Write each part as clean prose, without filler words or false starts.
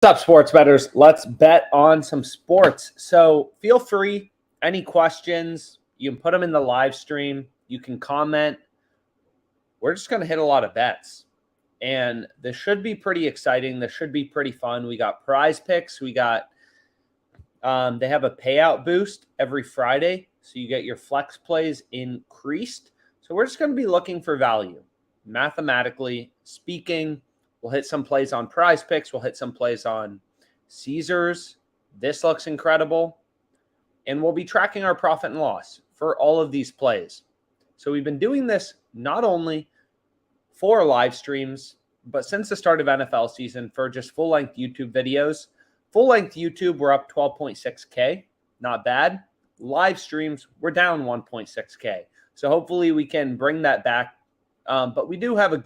What's up, sports bettors? Let's bet on some sports. So feel free, any questions, you can put them in the live stream. You can comment. We're just going to hit a lot of bets. And this should be pretty exciting. This should be pretty fun. We got prize picks. We got, they have a payout boost every Friday. So you get your flex plays increased. So we're just going to be looking for value. Mathematically speaking, we'll hit some plays on prize picks. We'll hit some plays on Caesars. This looks incredible. And we'll be tracking our profit and loss for all of these plays. So we've been doing this not only for live streams, but since the start of NFL season for just full-length YouTube videos. Full-length YouTube, we're up 12.6K. Not bad. Live streams, we're down 1.6K. So hopefully we can bring that back. But we do have a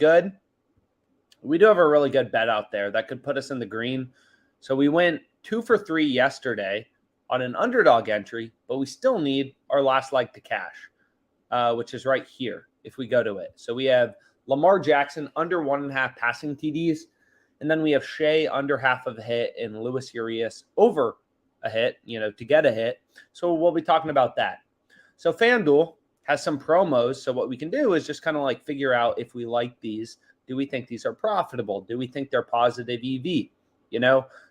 really good bet out there that could put us in the green. So we went 2 for 3 yesterday on an underdog entry, but we still need our last leg to cash, which is right here if we go to it. So we have Lamar Jackson under 1.5 passing TDs, and then we have Shea under half of a hit and Luis Urias over a hit, to get a hit. So we'll be talking about that. So FanDuel has some promos. So what we can do is just kind of like figure out if we like these. Do we think these are profitable? Do we think they're positive EV?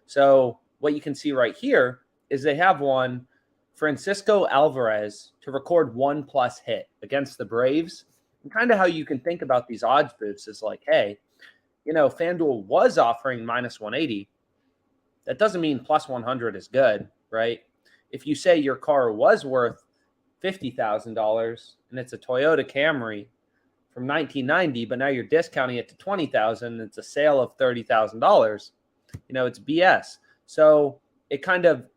So what you can see right here is they have one, Francisco Alvarez to record 1+ hit against the Braves. And kind of how you can think about these odds boosts is like, hey, FanDuel was offering -180. That doesn't mean +100 is good, right? If you say your car was worth $50,000 and it's a Toyota Camry from 1990, but now you're discounting it to $20,000. It's a sale of $30,000. It's BS. So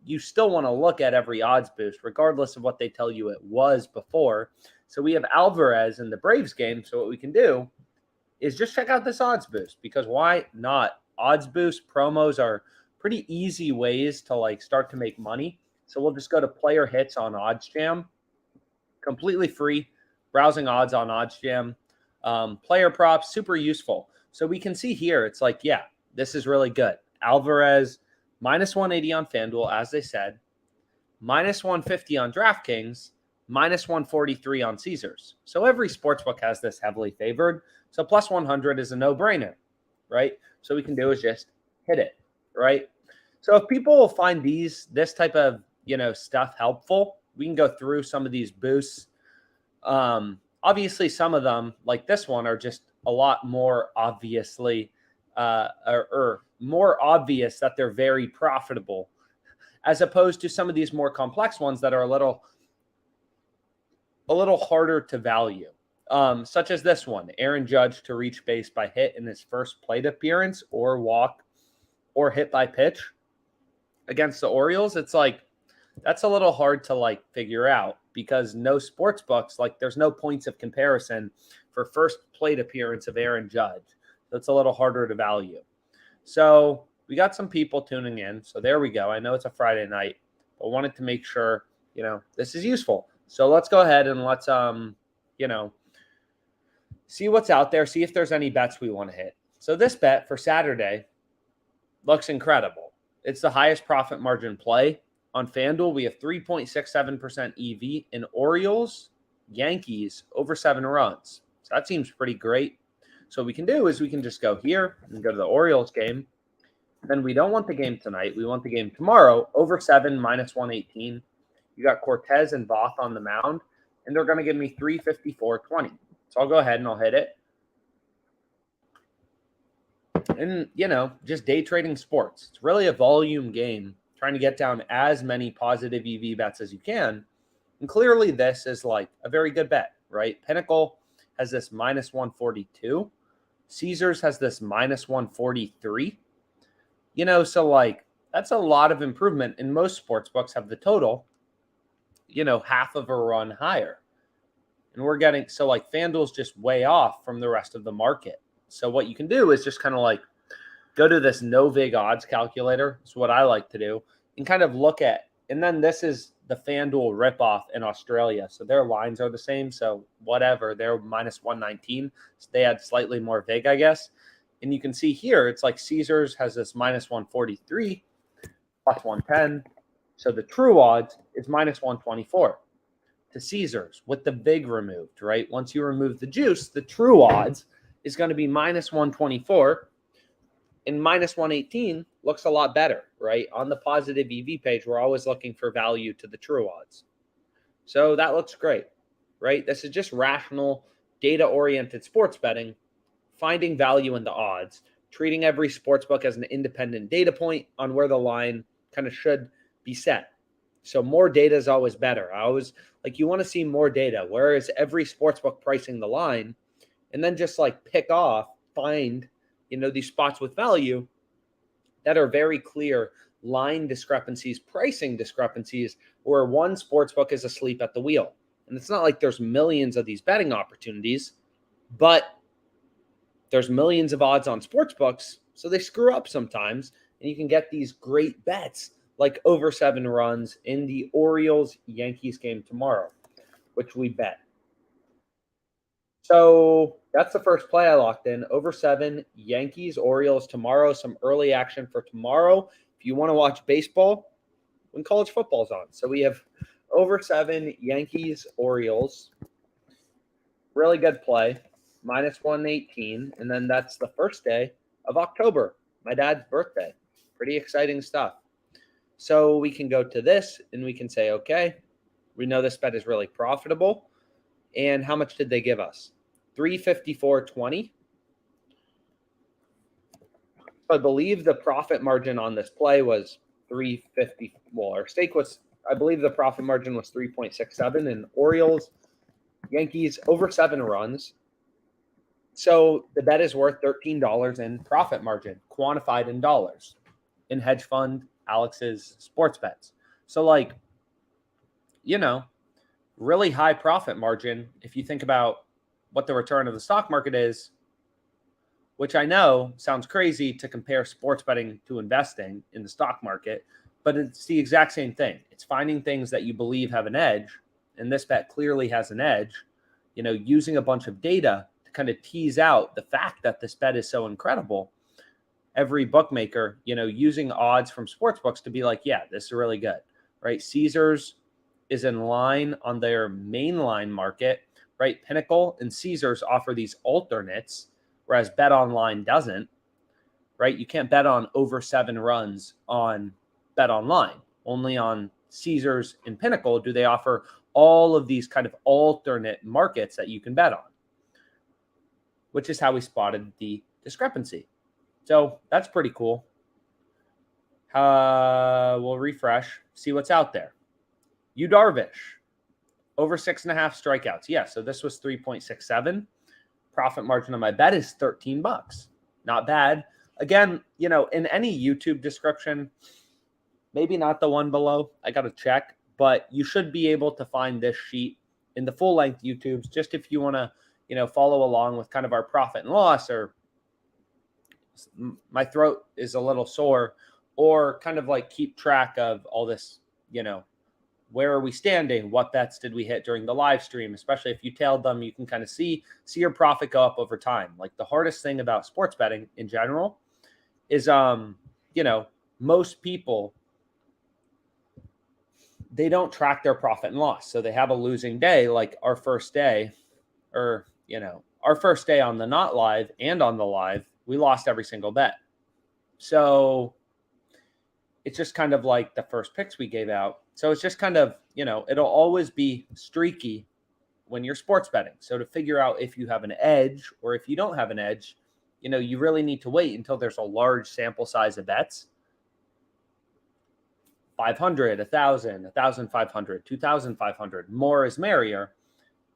you still want to look at every odds boost, regardless of what they tell you it was before. So we have Alvarez in the Braves game. So what we can do is just check out this odds boost, because why not? Odds boost promos are pretty easy ways to start to make money. So we'll just go to player hits on OddsJam, completely free, browsing odds on OddsJam. Player props, super useful. So we can see here, it's like, yeah, this is really good. Alvarez, -180 on FanDuel, as they said, -150 on DraftKings, -143 on Caesars. So every sportsbook has this heavily favored. So +100 is a no-brainer, right? So what we can do is just hit it, right? So if people find this type of, stuff helpful, we can go through some of these boosts. Obviously, some of them, like this one, are just a lot more obviously, or more obvious that they're very profitable, as opposed to some of these more complex ones that are a little harder to value, such as this one, Aaron Judge to reach base by hit in his first plate appearance or walk or hit by pitch against the Orioles. It's like, that's a little hard to figure out, because no sports books, there's no points of comparison for first plate appearance of Aaron Judge. So it's a little harder to value. So we got some people tuning in. So there we go. I know it's a Friday night, but wanted to make sure, this is useful. So let's go ahead and let's, see what's out there, see if there's any bets we want to hit. So this bet for Saturday looks incredible. It's the highest profit margin play. On FanDuel, we have 3.67% EV in Orioles, Yankees over 7 runs. So that seems pretty great. So what we can do is we can just go here and go to the Orioles game. Then we don't want the game tonight. We want the game tomorrow, over 7, -118. You got Cortez and Voth on the mound, and they're going to give me 354.20. So I'll go ahead and I'll hit it. And, just day trading sports. It's really a volume game, trying to get down as many positive EV bets as you can. And clearly this is a very good bet, right? Pinnacle has this -142. Caesars has this -143. So that's a lot of improvement. And most sports books have the total, half of a run higher. And we're getting, FanDuel's just way off from the rest of the market. So what you can do is just kind of go to this no vig odds calculator. It's what I like to do, and kind of look at, and then this is the FanDuel ripoff in Australia. So their lines are the same. So whatever, they're -119. So they had slightly more vig, I guess. And you can see here, it's like Caesars has this minus 143, plus 110. So the true odds is minus 124 to Caesars with the vig removed, right? Once you remove the juice, the true odds is going to be minus 124, and minus 118 looks a lot better, right? On the positive EV page, we're always looking for value to the true odds. So that looks great, right? This is just rational, data-oriented sports betting, finding value in the odds, treating every sportsbook as an independent data point on where the line kind of should be set. So more data is always better. I always like, you want to see more data, whereas every sportsbook pricing the line and then just like find, these spots with value that are very clear line discrepancies, pricing discrepancies, where one sportsbook is asleep at the wheel. And it's not like there's millions of these betting opportunities, but there's millions of odds on sportsbooks, so they screw up sometimes, and you can get these great bets like over 7 runs in the Orioles-Yankees game tomorrow, which we bet. So that's the first play I locked in. Over 7, Yankees, Orioles tomorrow. Some early action for tomorrow. If you want to watch baseball, when college football's on. So we have over 7, Yankees, Orioles. Really good play. Minus 118. And then that's the first day of October, my dad's birthday. Pretty exciting stuff. So we can go to this and we can say, okay, we know this bet is really profitable. And how much did they give us? 354.20. I believe the profit margin on this play was 350. Well, our stake was, I believe the profit margin was 3.67, and Orioles, Yankees over 7 runs. So the bet is worth $13 in profit margin, quantified in dollars, in hedge fund Alex's sports bets. So really high profit margin if you think about what the return of the stock market is, which I know sounds crazy to compare sports betting to investing in the stock market, but it's the exact same thing. It's finding things that you believe have an edge, and this bet clearly has an edge, using a bunch of data to kind of tease out the fact that this bet is so incredible. Every bookmaker, using odds from sports books to be like, yeah, this is really good, right? Caesars is in line on their mainline market, right? Pinnacle and Caesars offer these alternates, whereas BetOnline doesn't, right? You can't bet on over 7 runs on BetOnline. Only on Caesars and Pinnacle do they offer all of these kind of alternate markets that you can bet on, which is how we spotted the discrepancy. So that's pretty cool. We'll refresh, see what's out there. Yu Darvish, over 6.5 strikeouts. Yeah, so this was 3.67. Profit margin on my bet is $13. Not bad. Again, in any YouTube description, maybe not the one below, I got to check, but you should be able to find this sheet in the full length YouTubes, just if you want to, follow along with kind of our profit and loss, or my throat is a little sore, or kind of like keep track of all this, where are we standing? What bets did we hit during the live stream? Especially if you tailed them, you can kind of see your profit go up over time. Like, the hardest thing about sports betting in general is, most people, they don't track their profit and loss. So they have a losing day, like our first day, or, our first day on the not live and on the live, we lost every single bet. So it's just kind of like the first picks we gave out. So it's just kind of, it'll always be streaky when you're sports betting. So to figure out if you have an edge or if you don't have an edge, you really need to wait until there's a large sample size of bets. 500, 1,000, 1,500, 2,500, more is merrier,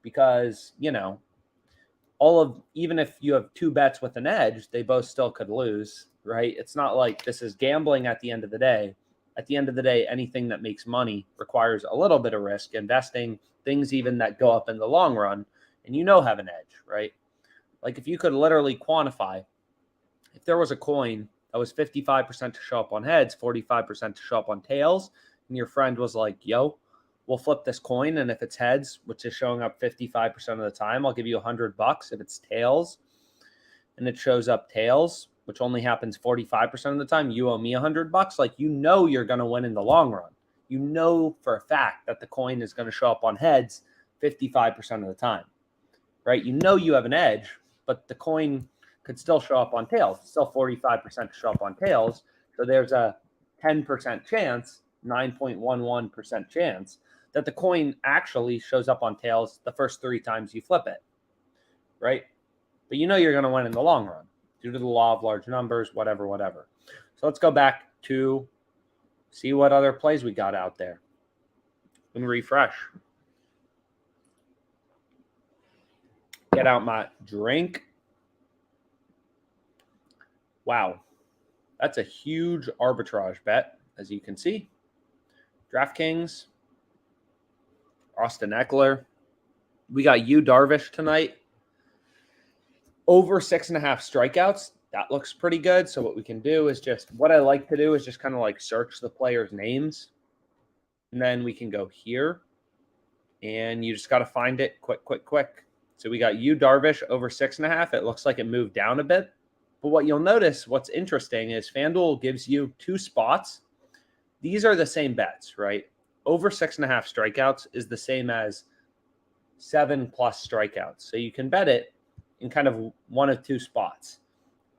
because, even if you have 2 bets with an edge, they both still could lose, right? It's not like this is gambling at the end of the day. At the end of the day, anything that makes money requires a little bit of risk. Investing, things even that go up in the long run, and have an edge, right? Like, if you could literally quantify, if there was a coin that was 55% to show up on heads, 45% to show up on tails, and your friend was like, yo, we'll flip this coin, and if it's heads, which is showing up 55% of the time, I'll give you $100. If it's tails, and it shows up tails, which only happens 45% of the time, you owe me $100. Like, you know, you're going to win in the long run. You know for a fact that the coin is going to show up on heads 55% of the time, right? You know you have an edge, but the coin could still show up on tails. It's still 45% to show up on tails. So there's a 10% chance, 9.11% chance that the coin actually shows up on tails the first 3 times you flip it, right? But you know you're going to win in the long run due to the law of large numbers, whatever. So let's go back to see what other plays we got out there and refresh. Get out my drink. Wow. That's a huge arbitrage bet, as you can see. DraftKings, Austin Eckler. We got Yu Darvish tonight. Over 6.5 strikeouts. That looks pretty good. So what we can do is what I like to do is just kind of like search the players' names. And then we can go here. And you just got to find it quick. So we got Yu Darvish over 6.5. It looks like it moved down a bit. But what you'll notice, what's interesting is FanDuel gives you 2 spots. These are the same bets, right? Over 6.5 strikeouts is the same as 7+ strikeouts. So you can bet it in kind of one of 2 spots.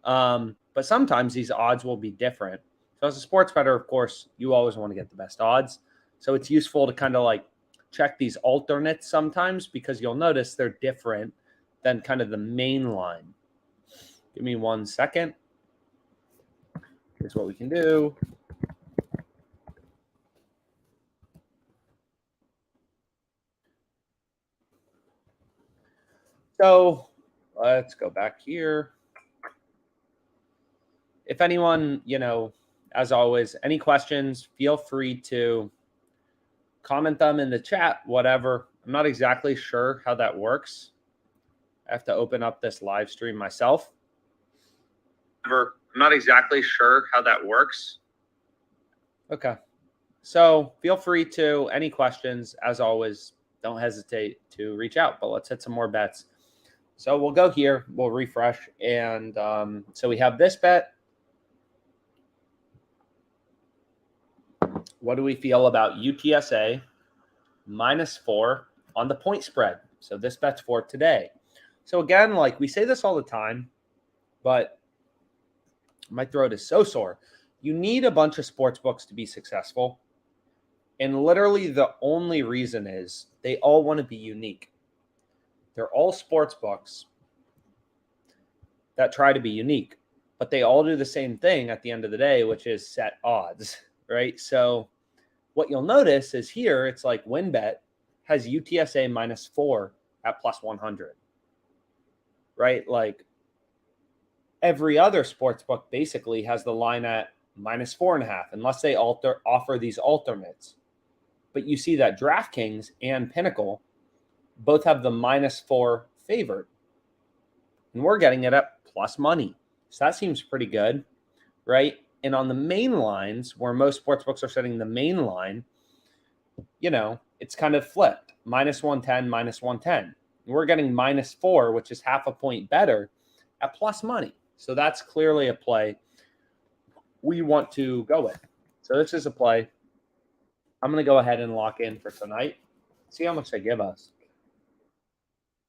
But sometimes these odds will be different. So as a sports bettor, of course, you always want to get the best odds. So it's useful to kind of like check these alternates sometimes because you'll notice they're different than kind of the main line. Give me 1 second. Here's what we can do. So let's go back here. If anyone, as always, any questions, feel free to comment them in the chat, whatever. I'm not exactly sure how that works. I have to open up this live stream myself. I'm not exactly sure how that works. Okay. So feel free to, any questions, as always, don't hesitate to reach out, but let's hit some more bets. So we'll go here, we'll refresh. And so we have this bet. What do we feel about UTSA -4 on the point spread? So this bet's for today. So again, like we say this all the time, but my throat is so sore. You need a bunch of sports books to be successful. And literally the only reason is they all want to be unique. They're all sports books that try to be unique, but they all do the same thing at the end of the day, which is set odds, right? So what you'll notice is here, it's like WynnBET has UTSA -4 at +100, right? Like every other sports book basically has the line at -4.5, unless they offer these alternates. But you see that DraftKings and Pinnacle both have the -4 favored. And we're getting it at plus money. So that seems pretty good, right? And on the main lines, where most sports books are setting the main line, it's kind of flipped. -110, -110. And we're getting -4, which is half a point better at plus money. So that's clearly a play we want to go with. So this is a play I'm going to go ahead and lock in for tonight. See how much they give us.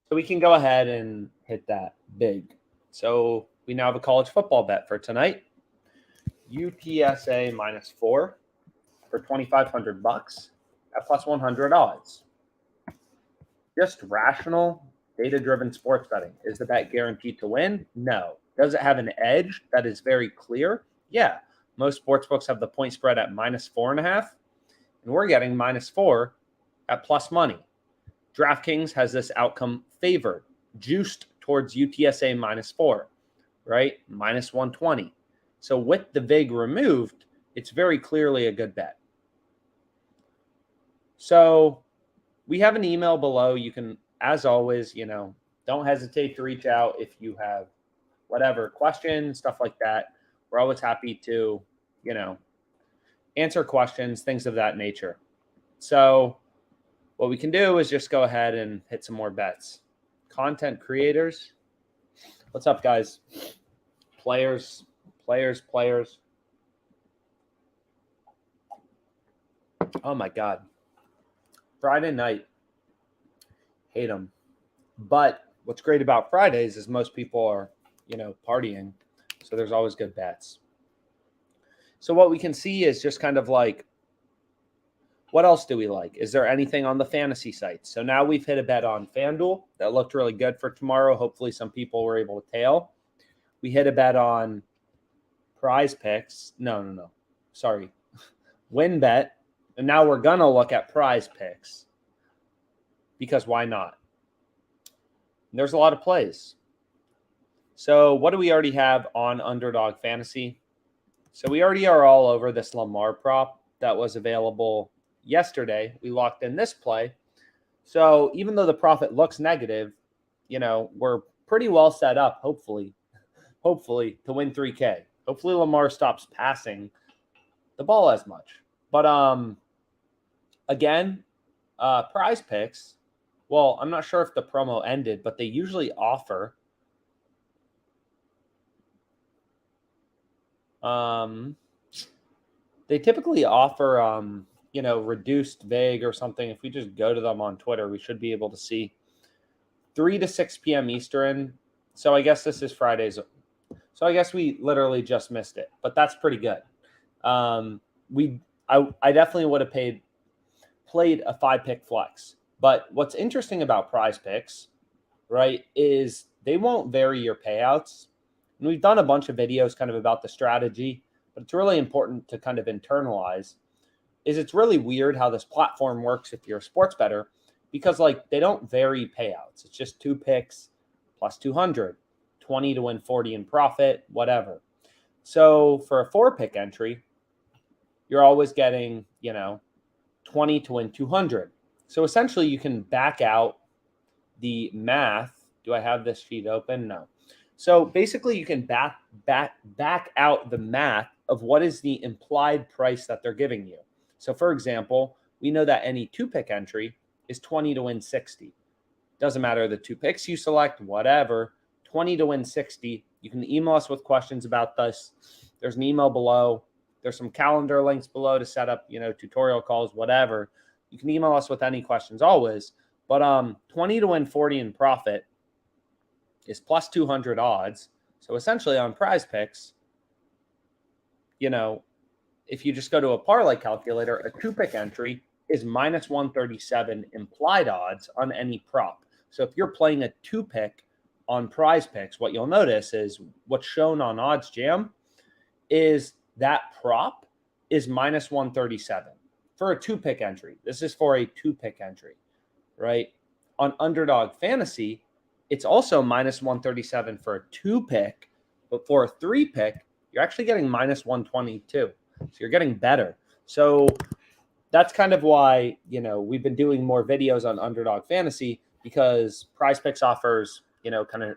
So we can go ahead and hit that big. So we now have a college football bet for tonight. UTSA -4 for $2,500 at +100 odds. Just rational, data-driven sports betting. Is the bet guaranteed to win? No. Does it have an edge that is very clear? Yeah. Most sports books have the point spread at -4.5, and we're getting -4 at plus money. DraftKings has this outcome favored, juiced towards UTSA -4, right? -120. So with the VIG removed, it's very clearly a good bet. So we have an email below. You can, as always, don't hesitate to reach out if you have whatever questions, stuff like that. We're always happy to, answer questions, things of that nature. So what we can do is just go ahead and hit some more bets. Content creators. What's up, guys? Players. Oh my God. Friday night. Hate them. But what's great about Fridays is most people are, partying. So there's always good bets. So what we can see is just kind of like, what else do we like? Is there anything on the fantasy sites? So now we've hit a bet on FanDuel that looked really good for tomorrow. Hopefully some people were able to tail. We hit a bet on Prize Picks. No. Sorry. WinBet. And now we're going to look at Prize Picks. Because why not? There's a lot of plays. So what do we already have on Underdog Fantasy? So we already are all over this Lamar prop that was available yesterday. We locked in this play. So even though the profit looks negative, we're pretty well set up, hopefully, to win 3K. Hopefully Lamar stops passing the ball as much. But again, Prize Picks, well, I'm not sure if the promo ended, but they usually offer they typically offer reduced vig or something. If we just go to them on Twitter, we should be able to see 3 to 6 p.m. Eastern. So I guess this is Fridays. So I guess we literally just missed it, but that's pretty good. I definitely would have played a 5-pick flex. But what's interesting about Prize Picks, right, is they won't vary your payouts. And we've done a bunch of videos kind of about the strategy, but it's really important to kind of internalize. It's really weird how this platform works if you're a sports bettor, because they don't vary payouts. It's just 2 picks plus 200, 20 to win 40 in profit, whatever. So for a 4-pick entry, you're always getting, 20 to win 200. So essentially you can back out the math. Do I have this sheet open? No. So basically you can back out the math of what is the implied price that they're giving you. So for example, we know that any 2-pick entry is 20 to win 60. Doesn't matter the 2 picks you select, whatever, 20 to win 60. You can email us with questions about this. There's an email below. There's some calendar links below to set up, tutorial calls, whatever. You can email us with any questions always. But 20 to win 40 in profit is plus 200 odds. So essentially on Prize Picks, if you just go to a parlay calculator, a 2-pick entry is minus 137 implied odds on any prop. So if you're playing a 2-pick on Prize Picks, what you'll notice is what's shown on Odds Jam is that prop is minus 137 for a 2-pick entry. This is for a 2-pick entry, right? On Underdog Fantasy, it's also minus 137 for a 2-pick, but for a 3-pick, you're actually getting minus 122. So you're getting better. So that's kind of why, we've been doing more videos on Underdog Fantasy, because Prize Picks offers, kind of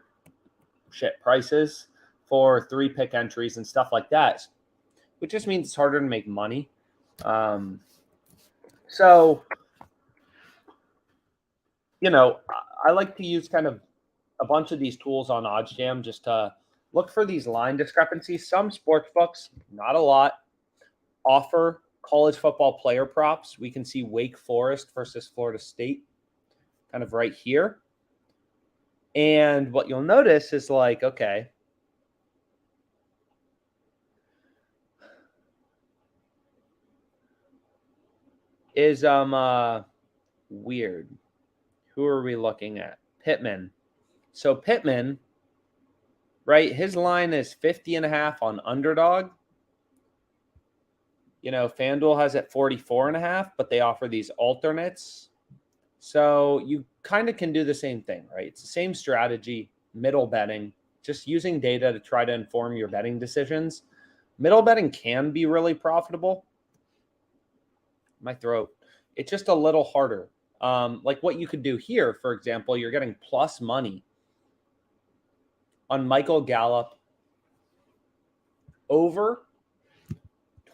shit prices for 3-pick entries and stuff like that, which just means it's harder to make money. So, I like to use kind of a bunch of these tools on OddsJam just to look for these line discrepancies. Some sports books, not a lot, offer college football player props. We can see Wake Forest versus Florida State kind of right here. And what you'll notice is okay, is weird. Who are we looking at? Pittman. So Pittman, right, his line is 50.5 on Underdog. FanDuel has it 44.5, but they offer these alternates. So you kind of can do the same thing, right? It's the same strategy, middle betting, just using data to try to inform your betting decisions. Middle betting can be really profitable. My throat. It's just a little harder. Like what you could do here, for example, you're getting plus money on Michael Gallup over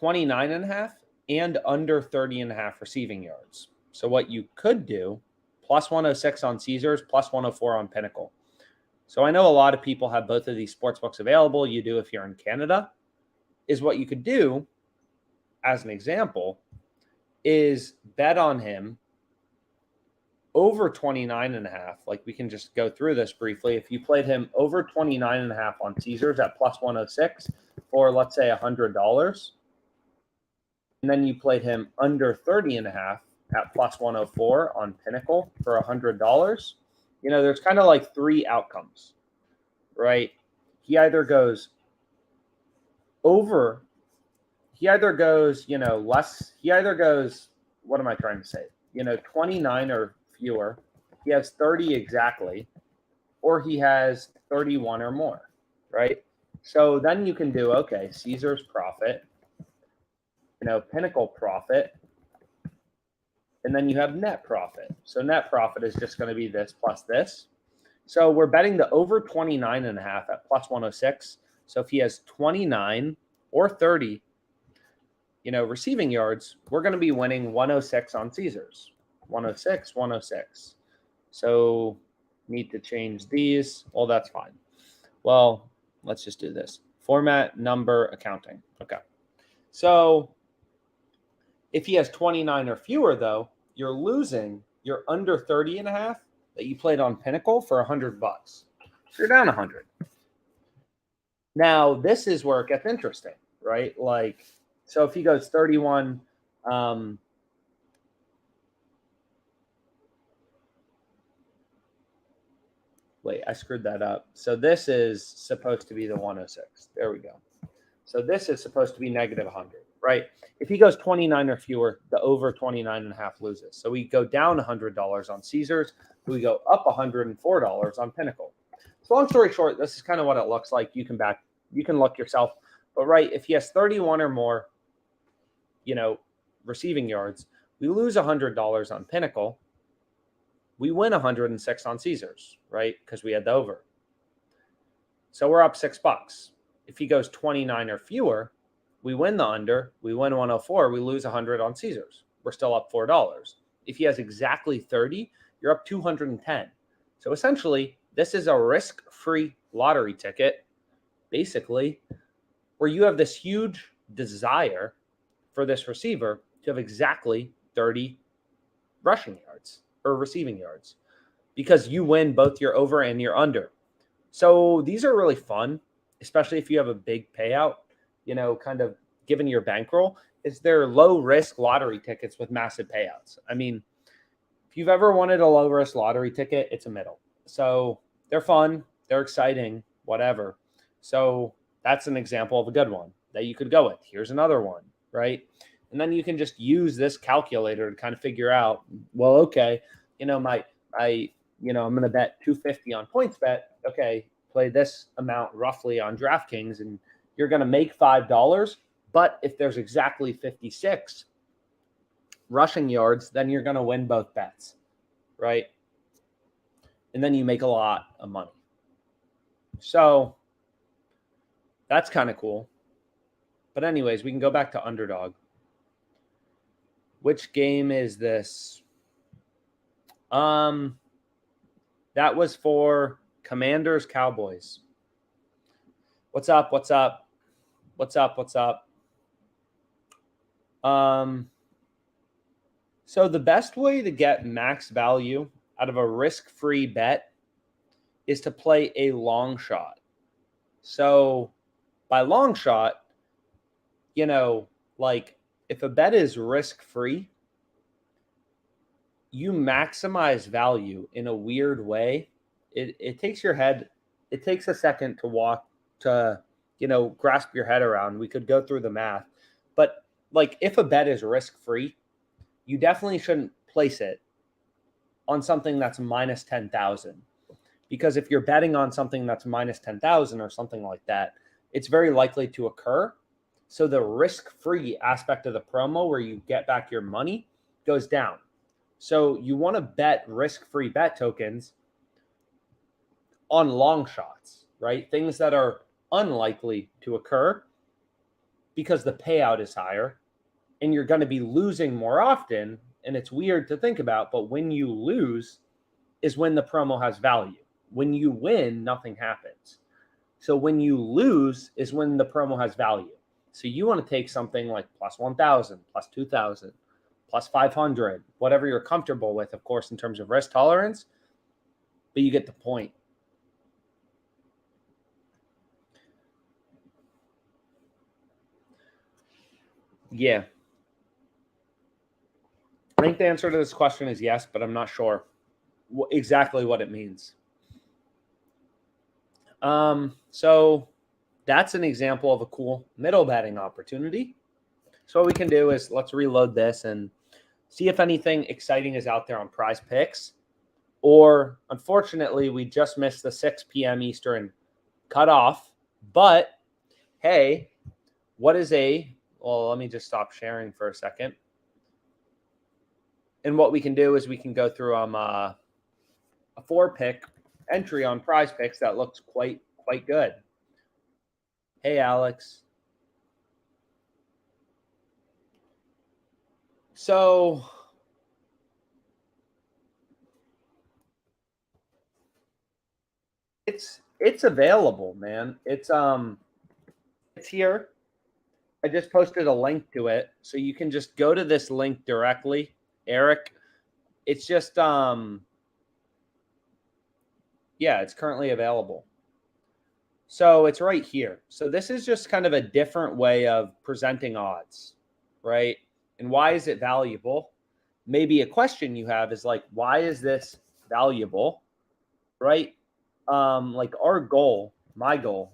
29.5 and under 30.5 receiving yards. So what you could do, plus 106 on Caesars, plus 104 on Pinnacle. So I know a lot of people have both of these sports books available. You do if you're in Canada. Is what you could do, as an example, is bet on him over 29.5. Like, we can just go through this briefly. If you played him over 29.5 on Caesars at plus 106 for, let's say, $100, and then you played him under 30.5 at plus 104 on Pinnacle for $100, there's kind of like three outcomes, right? He either goes over, he either goes, less, he either goes, what am I trying to say? 29 or fewer, he has 30 exactly, or he has 31 or more, right? So then you can do, okay, Caesars profit, Pinnacle profit, and then you have net profit. So net profit is just going to be this plus this. So we're betting the over 29.5 at plus 106. So if he has 29 or 30, receiving yards, we're going to be winning 106 on Caesars. 106, 106. So need to change these. Well, that's fine. Well, let's just do this. Format, number, accounting. Okay. So if he has 29 or fewer, though, you're losing your under 30.5 that you played on Pinnacle for $100. So you're down 100. Now, this is where it gets interesting, right? Like, so if he goes 31, wait, I screwed that up. So this is supposed to be the 106. There we go. So this is supposed to be negative 100, right? If he goes 29 or fewer, the over 29.5 loses. So we go down $100 on Caesars. We go up $104 on Pinnacle. So long story short, this is kind of what it looks like. You can look yourself. But right, if he has 31 or more, receiving yards, we lose $100 on Pinnacle. We win 106 on Caesars, right? Because we had the over. So we're up $6. If he goes 29 or fewer, we win the under. We win 104. We lose 100 on Caesars. We're still up $4. If he has exactly 30, you're up 210. So essentially, this is a risk-free lottery ticket, basically, where you have this huge desire for this receiver to have exactly 30 rushing yards or receiving yards because you win both your over and your under. So these are really fun, especially if you have a big payout, kind of given your bankroll. Is they're low-risk lottery tickets with massive payouts. I mean, if you've ever wanted a low-risk lottery ticket, it's a middle. So they're fun, they're exciting, whatever. So that's an example of a good one that you could go with. Here's another one, right? And then you can just use this calculator to kind of figure out, well, okay, I'm going to bet 250 on PointsBet. Okay, play this amount roughly on DraftKings, and you're going to make $5. But if there's exactly 56 rushing yards, then you're going to win both bets, right? And then you make a lot of money. So that's kind of cool. But anyways, we can go back to underdog. Which game is this? That was for Commanders Cowboys. What's up? What's up? What's up? What's up? So the best way to get max value out of a risk-free bet is to play a long shot. So by long shot, like if a bet is risk-free, you maximize value in a weird way. It takes your head, it takes a second to grasp your head around. We could go through the math, but like if a bet is risk-free, you definitely shouldn't place it on something that's minus 10,000, because if you're betting on something that's minus 10,000 or something like that, it's very likely to occur. So the risk-free aspect of the promo where you get back your money goes down. So you want to bet risk-free bet tokens on long shots, right? Things that are unlikely to occur because the payout is higher and you're going to be losing more often. And it's weird to think about, but when you lose is when the promo has value, When you win, nothing happens. So when you lose is when the promo has value. So you want to take something like plus 1,000, plus 2,000, plus 500, whatever you're comfortable with, of course, in terms of risk tolerance, but you get the point. Yeah. I think the answer to this question is yes, but I'm not sure exactly what it means. So that's an example of a cool middle betting opportunity. So what we can do is let's reload this and see if anything exciting is out there on Prize Picks. Or unfortunately, we just missed the 6 p.m. Eastern cutoff. But hey, what is well, let me just stop sharing for a second. And what we can do is we can go through a 4-pick entry on Prize Picks that looks quite good. Hey, Alex. So it's available, man. It's here. I just posted a link to it, so you can just go to this link directly, Eric. It's just yeah, it's currently available. So it's right here. So this is just kind of a different way of presenting odds, right? And why is it valuable? Maybe a question you have is like, why is this valuable, right? Like our goal, my goal,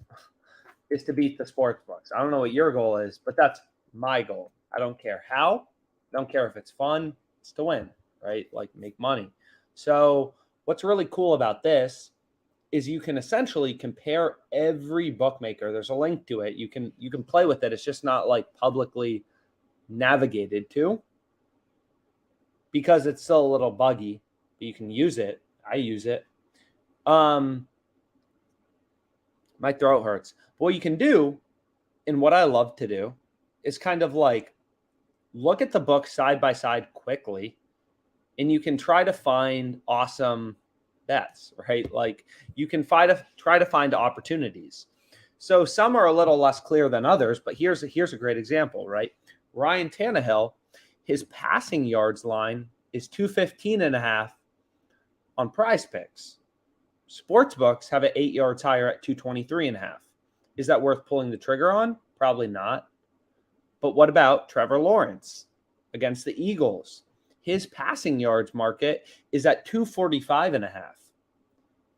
is to beat the sports books. I don't know what your goal is, but that's my goal. I don't care how. I don't care if it's fun. It's to win, right? Like make money. So what's really cool about this is you can essentially compare every bookmaker. There's a link to it. You can play with it. It's just not like publicly navigated to because it's still a little buggy, but you can use it. I use it. My throat hurts. But what you can do, and what I love to do, is kind of like look at the book side by side quickly, and you can try to find awesome bets, right? Like you can try to find opportunities. So some are a little less clear than others, but here's a great example, right? Ryan Tannehill, his passing yards line is 215.5 on Prize Picks. Sportsbooks have it 8 yards higher at 223.5. Is that worth pulling the trigger on? Probably not. But what about Trevor Lawrence against the Eagles? His passing yards market is at 245.5.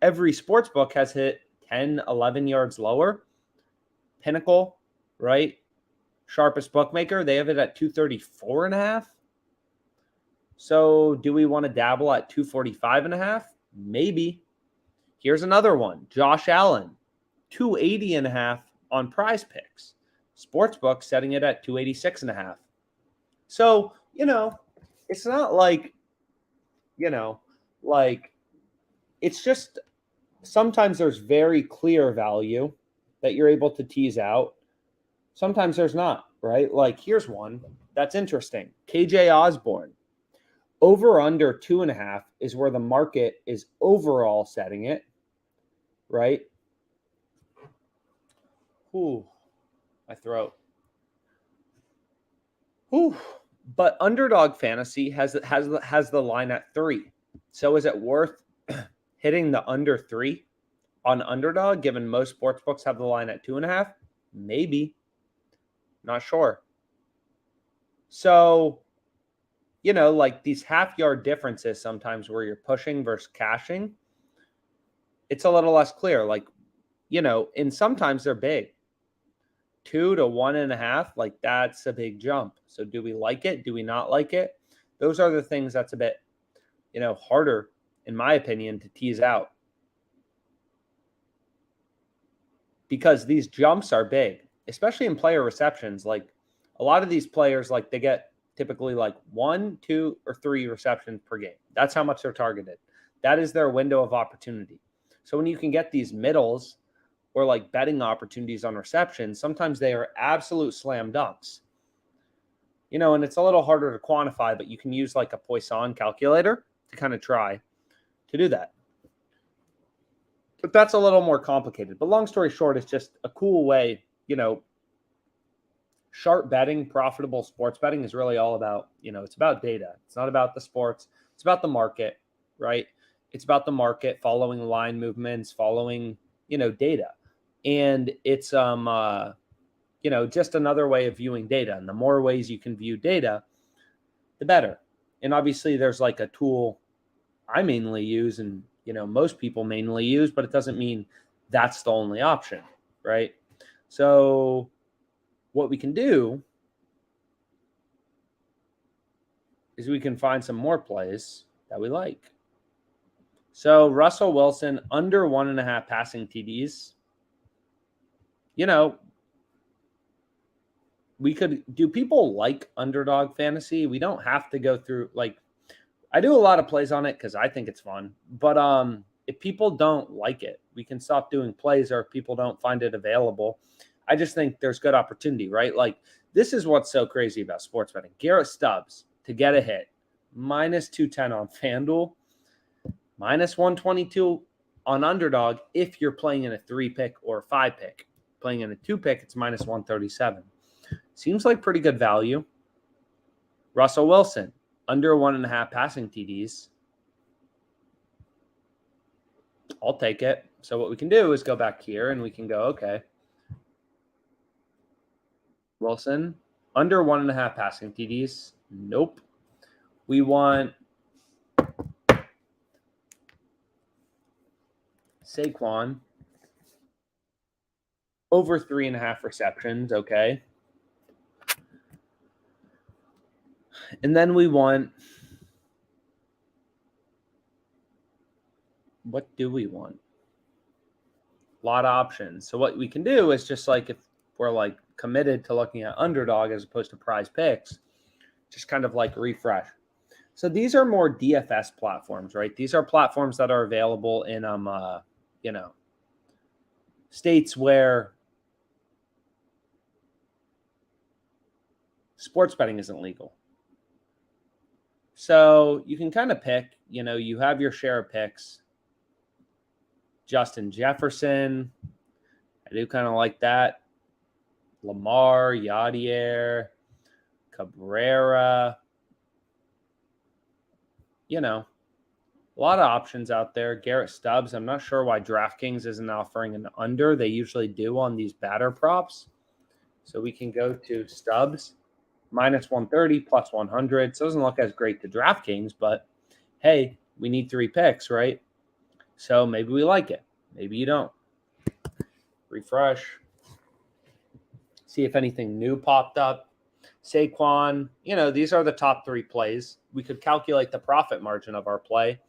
Every sportsbook has hit 10, 11 yards lower. Pinnacle, right? Sharpest bookmaker, they have it at 234.5. So do we want to dabble at 245.5? Maybe. Here's another one. Josh Allen, 280.5 on Prize Picks. Sportsbook setting it at 286.5. So, it's not like, like it's just sometimes there's very clear value that you're able to tease out. Sometimes there's not, right? Like here's one that's interesting. KJ Osborne, over under 2.5 is where the market is overall setting it, right? Ooh, my throat. Ooh. But Underdog Fantasy has the line at 3. So is it worth hitting the under 3 on Underdog, given most sports books have the line at 2.5? Maybe. Not sure. So, like these half-yard differences sometimes where you're pushing versus cashing, it's a little less clear. Like, and sometimes they're big. 2 to 1.5, like that's a big jump. So do we like it? Do we not like it? Those are the things that's a bit, harder, in my opinion, to tease out. Because these jumps are big, especially in player receptions. Like a lot of these players, like they get typically like 1, 2, or 3 receptions per game. That's how much they're targeted. That is their window of opportunity. So when you can get these middles or like betting opportunities on reception, sometimes they are absolute slam dunks. And it's a little harder to quantify, but you can use like a Poisson calculator to kind of try to do that. But that's a little more complicated. But long story short, it's just a cool way, sharp betting, profitable sports betting is really all about, it's about data. It's not about the sports. It's about the market, right? It's about the market, following line movements, following, data. And it's, just another way of viewing data. And the more ways you can view data, the better. And obviously there's like a tool I mainly use and, most people mainly use, but it doesn't mean that's the only option, right? So what we can do is we can find some more plays that we like. So Russell Wilson under 1.5 passing TDs. We could do people like underdog fantasy? We don't have to go through I do a lot of plays on it because I think it's fun. But if people don't like it, we can stop doing plays, or if people don't find it available. I just think there's good opportunity, right? Like, this is what's so crazy about sports betting. Garrett Stubbs to get a hit, minus 210 on FanDuel, minus 122 on underdog if you're playing in a 3-pick or a 5-pick. Playing in a 2-pick, it's minus 137. Seems like pretty good value. Russell Wilson, under 1.5 passing TDs. I'll take it. So what we can do is go back here and we can go, okay. Wilson, under 1.5 passing TDs. Nope. We want Saquon, over 3.5 receptions. Okay. And then we want, what do we want? A lot of options. So what we can do is just like, if we're like committed to looking at underdog as opposed to prize picks, just kind of like refresh. So these are more DFS platforms, right? These are platforms that are available in, states where sports betting isn't legal. So you can kind of pick, you have your share of picks. Justin Jefferson, I do kind of like that. Lamar, Yadier, Cabrera. A lot of options out there. Garrett Stubbs, I'm not sure why DraftKings isn't offering an under. They usually do on these batter props. So we can go to Stubbs. Minus 130, plus 100. So it doesn't look as great to DraftKings, but hey, we need 3 picks, right? So maybe we like it. Maybe you don't. Refresh. See if anything new popped up. Saquon, these are the top 3 plays. We could calculate the profit margin of our play.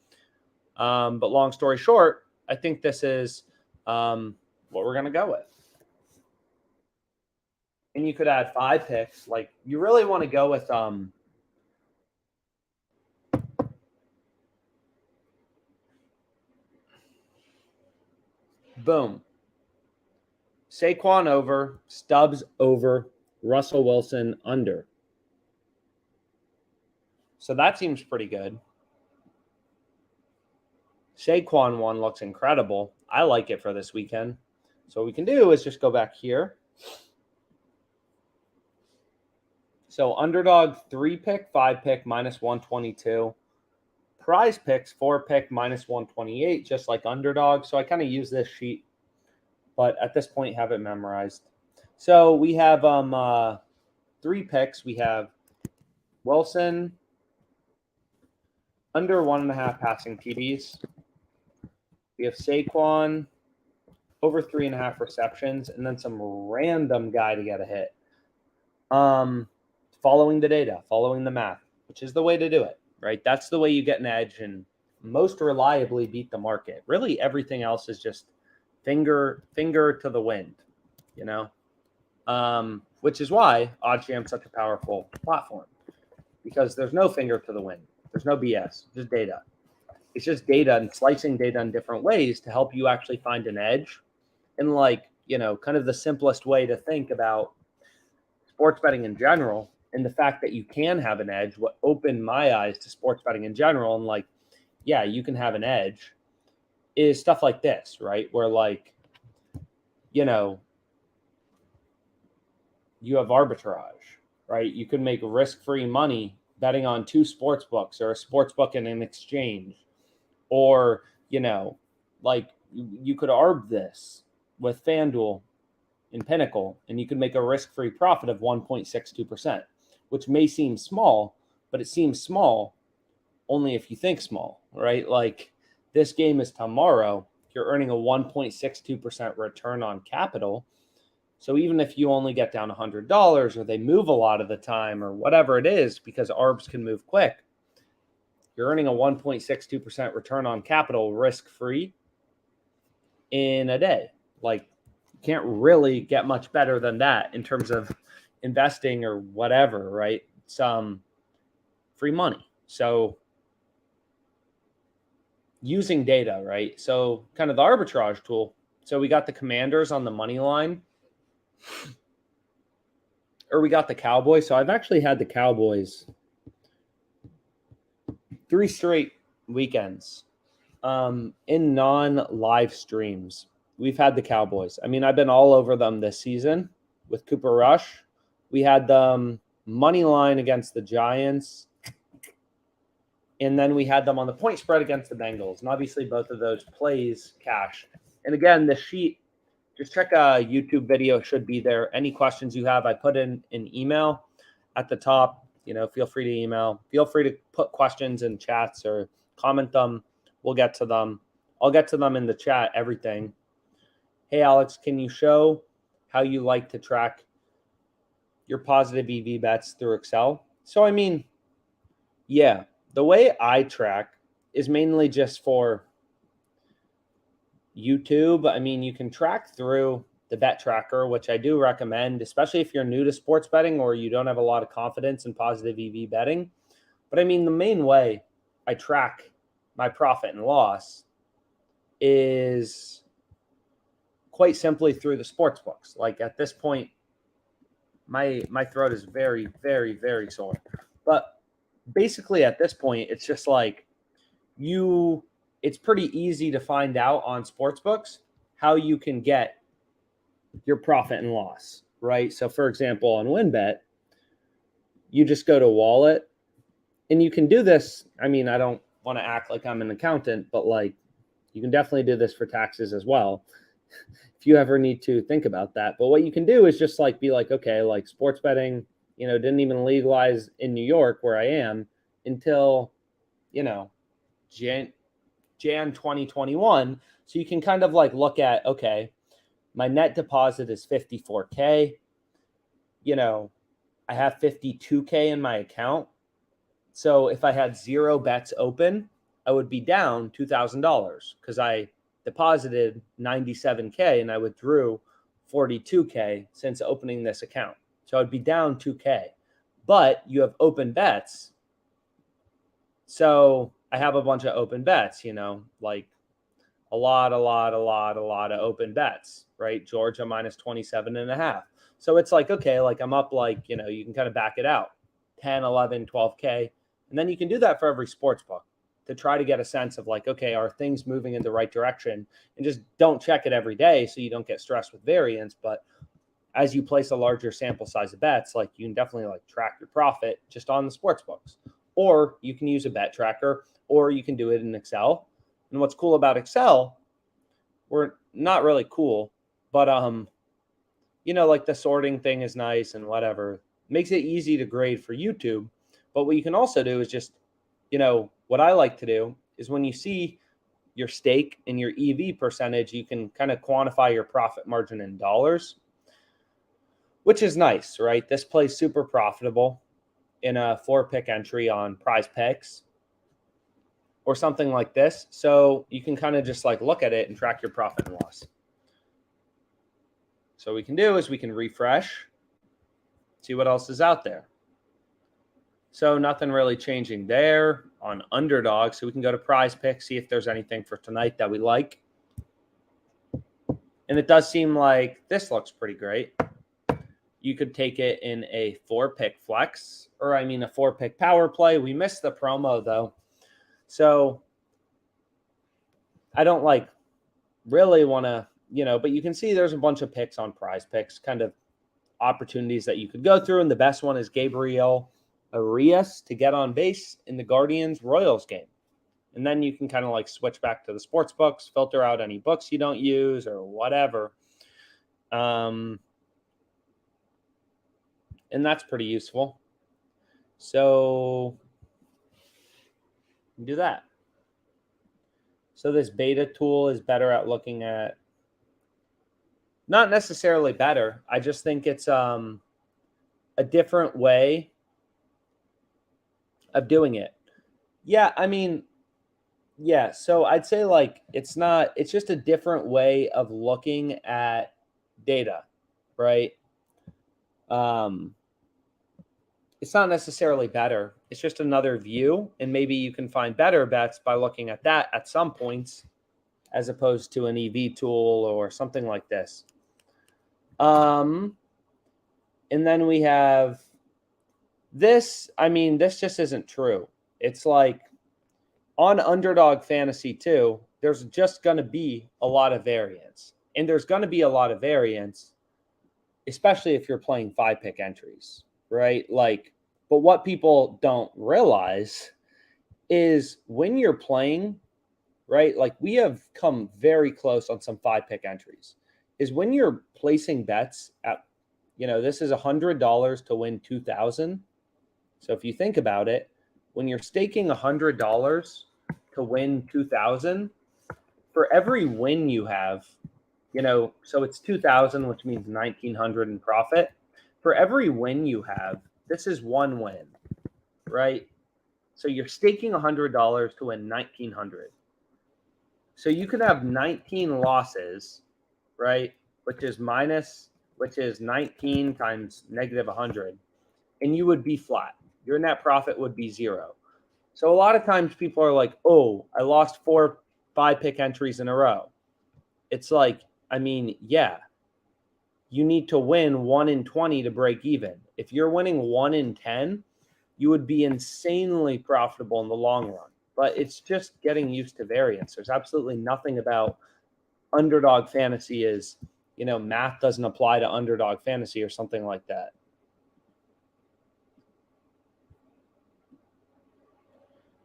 But long story short, I think this is what we're going to go with. And you could add 5 picks. Like, you really want to go with boom. Saquon over, Stubbs over, Russell Wilson under. So that seems pretty good. Saquon one looks incredible. I like it for this weekend. So what we can do is just go back here. So underdog 3-pick, 5-pick, minus 122. Prize picks 4-pick, minus 128, just like underdog. So I kind of use this sheet, but at this point have it memorized. So we have 3 picks. We have Wilson, under 1.5 passing TDs. We have Saquon, over 3.5 receptions, and then some random guy to get a hit. Following the data, following the math, which is the way to do it, right? That's the way you get an edge and most reliably beat the market. Really, everything else is just finger to the wind, which is why OddsJam is such a powerful platform, because there's no finger to the wind. There's no BS, just data. It's just data and slicing data in different ways to help you actually find an edge. And kind of the simplest way to think about sports betting in general, and the fact that you can have an edge, what opened my eyes to sports betting in general. And you can have an edge is stuff like this, right? Where like, you know, you have arbitrage, right? You could make risk-free money betting on 2 sports books or a sports book and an exchange. Or, like you could arb this with FanDuel and Pinnacle, and you could make a risk-free profit of 1.62%, which may seem small, but it seems small only if you think small, right? Like this game is tomorrow, you're earning a 1.62% return on capital. So even if you only get down $100 or they move a lot of the time or whatever it is, because ARBs can move quick, you're earning a 1.62% return on capital risk-free in a day. Like you can't really get much better than that in terms of investing or whatever, right? Some free money. So using data, right? So kind of the arbitrage tool. So we got the Commanders on the money line, or we got the Cowboys. So I've actually had the Cowboys 3 straight weekends in non-live streams. We've had the Cowboys. I mean, I've been all over them this season with Cooper Rush. We had them money line against the Giants. And then we had them on the point spread against the Bengals. And obviously both of those plays cash. And again, the sheet, just check a YouTube video. It should be there. Any questions you have, I put in an email at the top. Feel free to email. Feel free to put questions in chats or comment them. We'll get to them. I'll get to them in the chat, everything. Hey, Alex, can you show how you like to track your positive EV bets through Excel? So, I mean, yeah. The way I track is mainly just for YouTube. I mean, you can track through the bet tracker, which I do recommend, especially if you're new to sports betting or you don't have a lot of confidence in positive EV betting. But I mean, the main way I track my profit and loss is quite simply through the sports books. Like at this point, my throat is very, very, very sore. But basically at this point, it's just like it's pretty easy to find out on sports books how you can get your profit and loss, right? So for example, on WinBet, you just go to wallet and you can do this. I mean, I don't want to act like I'm an accountant, but like you can definitely do this for taxes as well if you ever need to think about that. But what you can do is just like be like, okay, like sports betting, didn't even legalize in New York where I am until, Jan 2021. So you can kind of like look at, okay, my net deposit is 54K. I have 52K in my account. So if I had 0 bets open, I would be down $2,000 because I deposited 97K and I withdrew 42K since opening this account. So I'd be down 2K, but you have open bets. So I have a bunch of open bets, like a lot of open bets, right? Georgia minus 27.5. So it's like, okay, like I'm up like, you can kind of back it out 10, 11, 12K. And then you can do that for every sports book to try to get a sense of like, okay, are things moving in the right direction? And just don't check it every day so you don't get stressed with variance. But as you place a larger sample size of bets, like you can definitely like track your profit just on the sports books, or you can use a bet tracker, or you can do it in Excel. And what's cool about Excel, we're not really cool, but like the sorting thing is nice and whatever. Makes it easy to grade for YouTube. But what you can also do is just, what I like to do is when you see your stake and your EV percentage, you can kind of quantify your profit margin in dollars, which is nice, right? This plays super profitable in a 4-pick entry on Prize Picks or something like this. So you can kind of just like look at it and track your profit and loss. So what we can do is we can refresh, see what else is out there. So nothing really changing there on Underdog. So we can go to Prize Picks, see if there's anything for tonight that we like. And it does seem like this looks pretty great. You could take it in a 4-pick flex, or a 4-pick power play. We missed the promo though. So I don't like really want to, but you can see there's a bunch of picks on Prize Picks, kind of opportunities that you could go through. And the best one is Gabriel Arias to get on base in the Guardians Royals game. And then you can kind of like switch back to the sports books, filter out any books you don't use or whatever. And that's pretty useful. So do that. So this beta tool is better at looking at, not necessarily better. I just think it's a different way of doing it. Yeah, I mean, yeah. So I'd say like it's just a different way of looking at data, right? It's not necessarily better. It's just another view. And maybe you can find better bets by looking at that at some points, as opposed to an EV tool or something like this. And then we have this. I mean, this just isn't true. It's like on Underdog Fantasy 2, there's just going to be a lot of variance. And there's going to be a lot of variance, especially if you're playing 5-pick entries, right? Like, but what people don't realize is when you're playing, right? Like we have come very close on some 5-pick entries, is when you're placing bets at, this is $100 to win 2,000. So if you think about it, when you're staking $100 to win 2,000, for every win you have, so it's 2,000, which means 1,900 in profit. For every win you have, this is one win, right? So you're staking $100 to win 1,900. So you could have 19 losses, right? Which is 19 times negative 100, and you would be flat. Your net profit would be zero. So a lot of times people are like, oh, I lost 4 5-pick entries in a row. It's like, I mean, yeah, you need to win 1 in 20 to break even. If you're winning 1 in 10, you would be insanely profitable in the long run. But it's just getting used to variance. There's absolutely nothing about Underdog Fantasy is, math doesn't apply to Underdog Fantasy or something like that.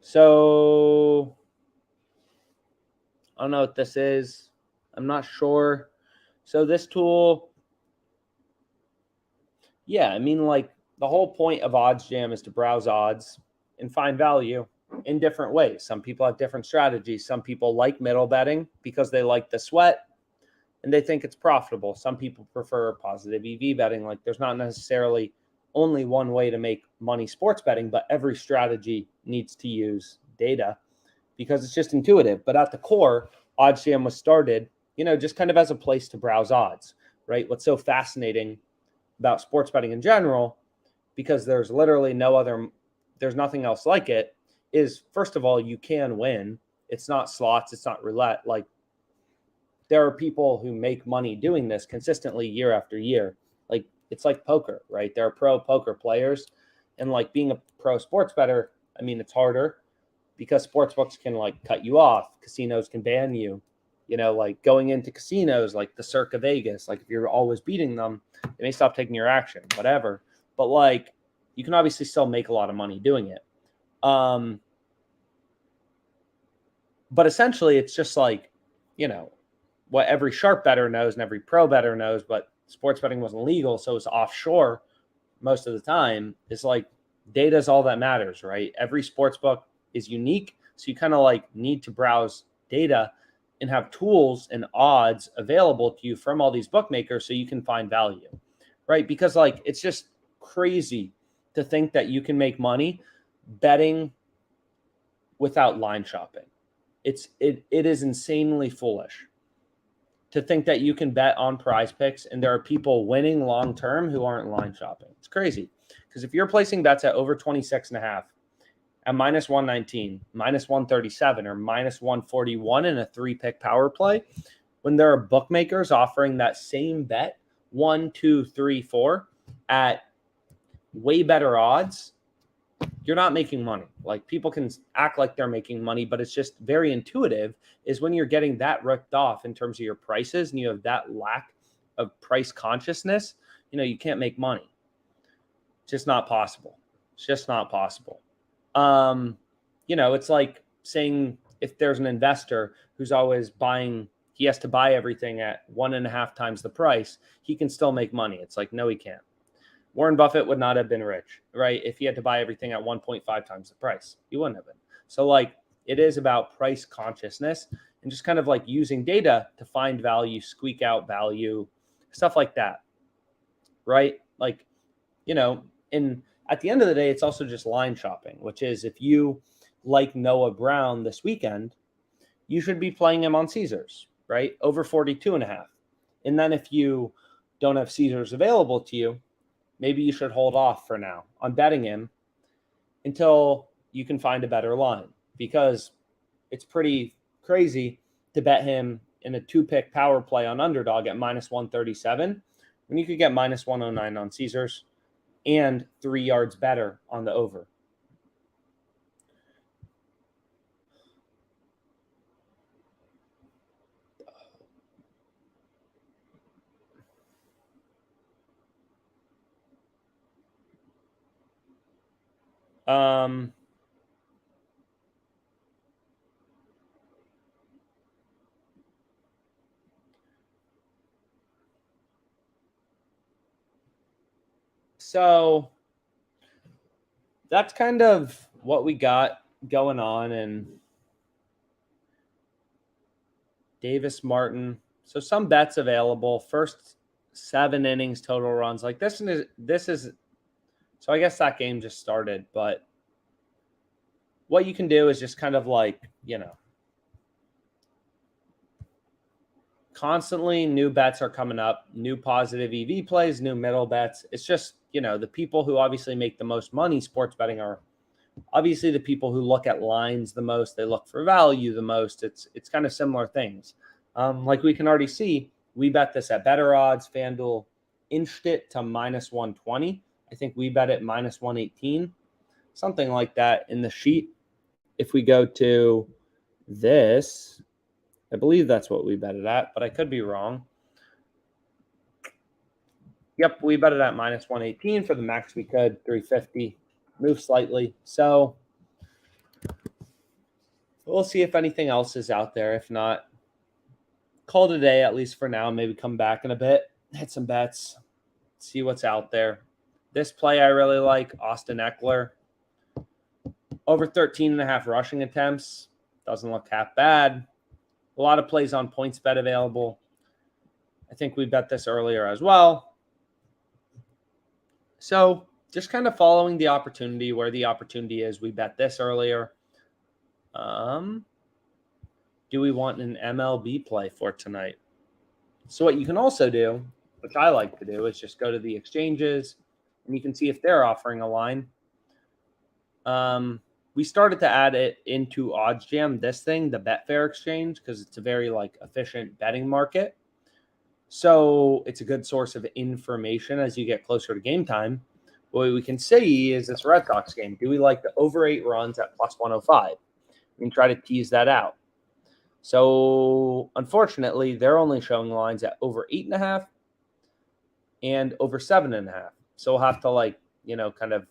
So I don't know what this is. I'm not sure. So this tool, yeah, I mean, like the whole point of OddsJam is to browse odds and find value in different ways. Some people have different strategies. Some people like middle betting because they like the sweat and they think it's profitable. Some people prefer positive EV betting. Like there's not necessarily only one way to make money sports betting, but every strategy needs to use data because it's just intuitive. But at the core, OddsJam was started, just kind of as a place to browse odds, right? What's so fascinating about sports betting in general, because there's literally there's nothing else like it, is first of all, you can win. It's not slots. It's not roulette. Like there are people who make money doing this consistently year after year. Like it's like poker, right? There are pro poker players, and like being a pro sports bettor, I mean, it's harder because sports books can like cut you off. Casinos can ban you, like going into casinos, like the Circa Vegas, like if you're always beating them, they may stop taking your action, whatever. But like, you can obviously still make a lot of money doing it. But essentially it's just like, what every sharp bettor knows and every pro bettor knows, but sports betting wasn't legal. So it's offshore most of the time. It's like data is all that matters, right? Every sports book is unique. So you kind of like need to browse data and have tools and odds available to you from all these bookmakers so you can find value, right? Because like, it's just crazy to think that you can make money betting without line shopping. It is insanely foolish to think that you can bet on Prize Picks and there are people winning long-term who aren't line shopping. It's crazy. Because if you're placing bets at over 26.5 at minus 119, minus 137, or minus 141 in a 3-pick power play, when there are bookmakers offering that same bet 1, 2, 3, 4 at way better odds, you're not making money. Like, people can act like they're making money, but it's just very intuitive is when you're getting that ripped off in terms of your prices and you have that lack of price consciousness, you can't make money. It's just not possible. It's just not possible. It's like saying if there's an investor who's always buying, he has to buy everything at 1.5 times the price, he can still make money. It's like, no, he can't. Warren Buffett would not have been rich, right? If he had to buy everything at 1.5 times the price, he wouldn't have been. So it is about price consciousness and just kind of like using data to find value, squeak out value, stuff like that, right? And at the end of the day, it's also just line shopping, which is if you like Noah Brown this weekend, you should be playing him on Caesars, right? Over 42.5. And then if you don't have Caesars available to you, maybe you should hold off for now on betting him until you can find a better line, because it's pretty crazy to bet him in a 2-pick power play on underdog at -137 when you could get -109 on Caesars and 3 yards better on the over. So that's kind of what we got going on. And Davis Martin. So some bets available. First 7 innings total runs. Like this is. So I guess that game just started, but what you can do is just kind of constantly new bets are coming up, new positive EV plays, new middle bets. It's just, the people who obviously make the most money sports betting are obviously the people who look at lines the most. They look for value the most. It's kind of similar things. Like we can already see, we bet this at better odds. FanDuel inched it to -120. I think we bet it -118, something like that in the sheet. If we go to this, I believe that's what we bet it at, but I could be wrong. Yep, we bet it at -118 for the max we could, 350, move slightly. So we'll see if anything else is out there. If not, call today, at least for now. Maybe come back in a bit, hit some bets, see what's out there. This play I really like, Austin Eckler. Over 13.5 rushing attempts. Doesn't look half bad. A lot of plays on PointsBet available. I think we bet this earlier as well. So just kind of following the opportunity where the opportunity is. We bet this earlier. Do we want an MLB play for tonight? So what you can also do, which I like to do, is just go to the exchanges and you can see if they're offering a line. We started to add it into OddsJam, this thing, the Betfair exchange, because it's a very efficient betting market. So it's a good source of information as you get closer to game time. What we can see is this Red Sox game. Do we like the over 8 runs at +105? We can try to tease that out. So unfortunately, they're only showing lines at over 8.5 and over 7.5. So we'll have to kind of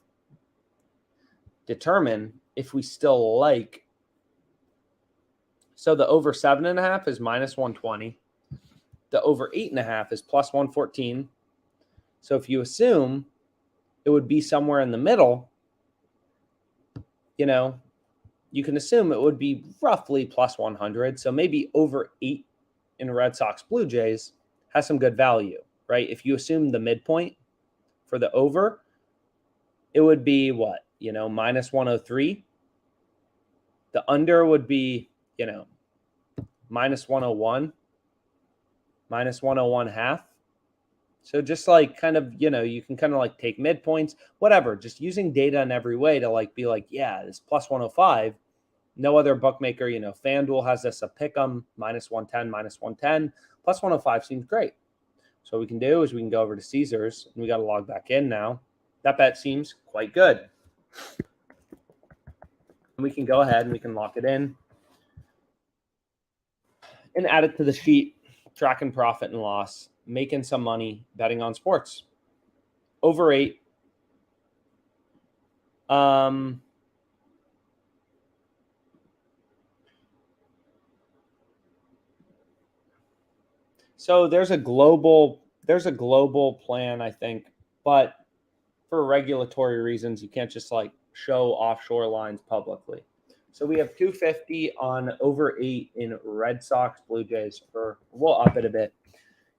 determine if we still like. So the over 7.5 is -120. The over 8.5 is +114. So if you assume it would be somewhere in the middle, you can assume it would be roughly +100. So maybe over 8 in Red Sox Blue Jays has some good value, right? If you assume the midpoint for the over, it would be what? -103. The under would be, -101, -101.5. So just kind of, you can kind of take midpoints, whatever, just using data in every way to be yeah, this +105. No other bookmaker, FanDuel has this a pick 'em, -110, -110, +105 seems great. So what we can do is we can go over to Caesars and we got to log back in now. That bet seems quite good. we can go ahead and we can lock it in and add it to the sheet, tracking profit and loss, making some money betting on sports. Over 8. So there's a global plan, I think, but for regulatory reasons, you can't just like show offshore lines publicly. So we have 250 on over 8 in Red Sox Blue Jays we'll up it a bit.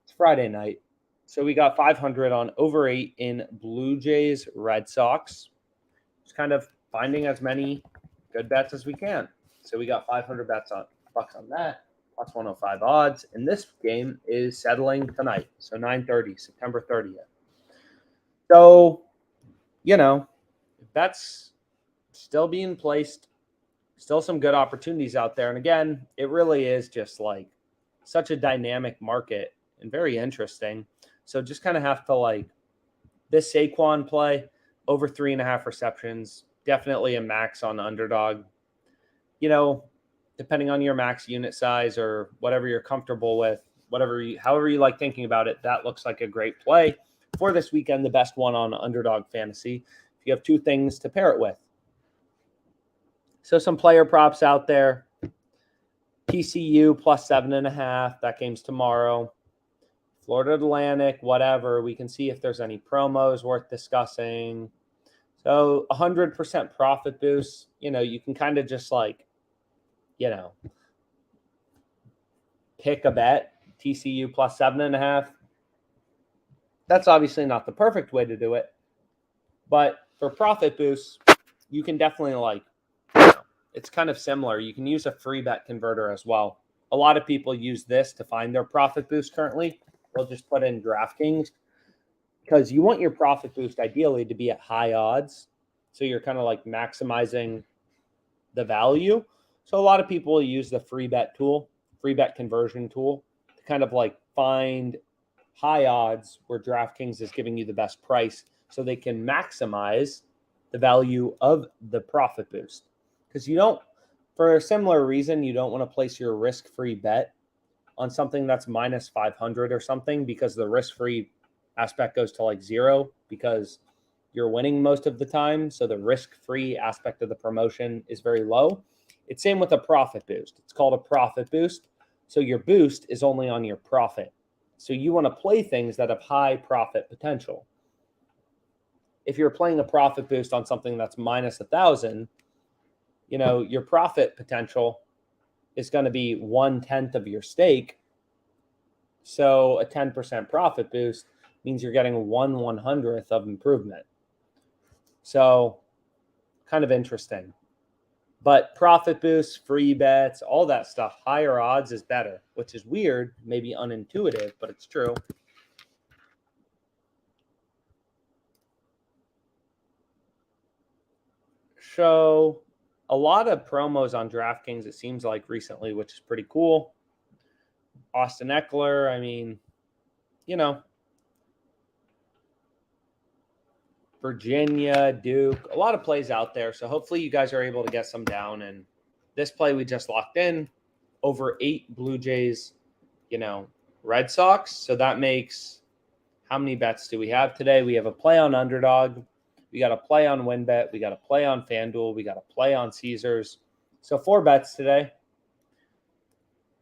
It's Friday night. So we got 500 on over 8 in Blue Jays Red Sox. Just kind of finding as many good bets as we can. So we got 500 bucks on that. Plus 105 odds. And this game is settling tonight. So 9:30, September 30th. So, bets still being placed. Still some good opportunities out there. And again, it really is just like such a dynamic market and very interesting. So just kind of have to like this Saquon play over 3.5 receptions. Definitely a max on underdog. Depending on your max unit size or whatever you're comfortable with, however you like thinking about it, that looks like a great play for this weekend. The best one on Underdog Fantasy. If you have 2 things to pair it with. So some player props out there. TCU plus 7.5. That game's tomorrow. Florida Atlantic, whatever. We can see if there's any promos worth discussing. So 100% profit boost. You can kind of just like, pick a bet. TCU plus 7.5. That's obviously not the perfect way to do it. But for profit boosts, you can definitely it's kind of similar. You can use a free bet converter as well. A lot of people use this to find their profit boost currently. They'll just put in DraftKings because you want your profit boost ideally to be at high odds. So you're kind of like maximizing the value. So a lot of people use the free bet conversion tool to kind of like find high odds where DraftKings is giving you the best price so they can maximize the value of the profit boost. Because for a similar reason, you don't want to place your risk-free bet on something that's minus 500 or something because the risk-free aspect goes to like 0 because you're winning most of the time. So the risk-free aspect of the promotion is very low. It's same with a profit boost. It's called a profit boost. So your boost is only on your profit. So you want to play things that have high profit potential. If you're playing a profit boost on something that's minus 1,000, your profit potential is going to be 1/10 of your stake. So a 10% profit boost means you're getting 1/100th of improvement. So kind of interesting. But profit boosts, free bets, all that stuff, higher odds is better, which is weird, maybe unintuitive, but it's true. So a lot of promos on DraftKings, it seems like recently, which is pretty cool. Austin Eckler, Virginia, Duke, a lot of plays out there. So hopefully you guys are able to get some down. And this play we just locked in, over 8 Blue Jays, Red Sox. So that makes, how many bets do we have today? We have a play on Underdog. We got a play on WinBet. We got a play on FanDuel. We got a play on Caesars. So 4 bets today.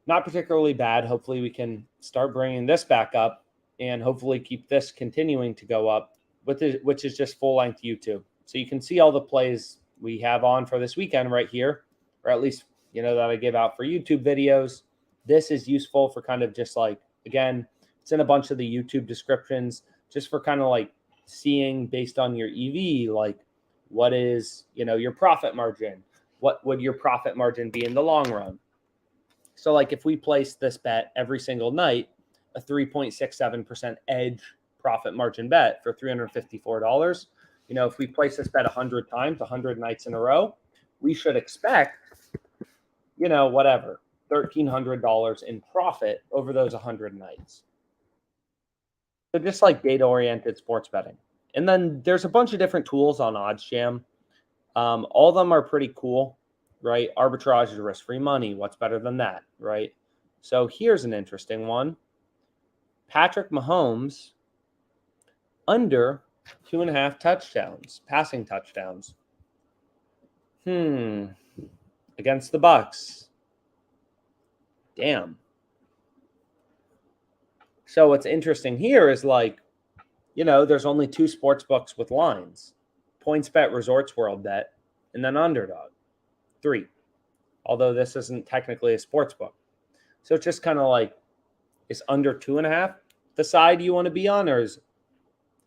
Not particularly bad. Hopefully we can start bringing this back up and hopefully keep this continuing to go up, which is just full-length YouTube. So you can see all the plays we have on for this weekend right here, or at least, that I give out for YouTube videos. This is useful for kind of just like, again, it's in a bunch of the YouTube descriptions, just for kind of like seeing based on your EV, like what is, your profit margin? What would your profit margin be in the long run? So like if we place this bet every single night, a 3.67% edge profit margin bet for $354, if we place this bet 100 times, 100 nights in a row, we should expect, $1,300 in profit over those 100 nights. So just like data-oriented sports betting. And then there's a bunch of different tools on OddsJam. All of them are pretty cool. right? Arbitrage is risk-free money. What's better than that, right? So here's an interesting one. Patrick Mahomes under 2.5 touchdowns, passing touchdowns. Against the Bucks. Damn. So what's interesting here is like, there's only 2 sports books with lines. PointsBet, Resorts World Bet, and then Underdog. 3. Although this isn't technically a sports book. So it's just kind of like, is under 2.5 the side you want to be on, or is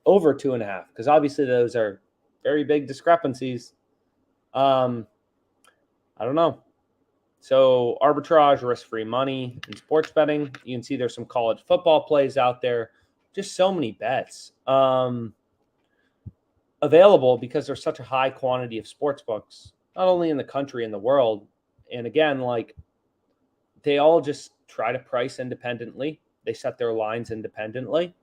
over 2.5? Because obviously those are very big discrepancies. I don't know. So arbitrage, risk-free money in sports betting. You can see there's some college football plays out there. Just so many bets available because there's such a high quantity of sports books, not only in the country, in the world. And again, like, they all just try to price independently. They set their lines independently,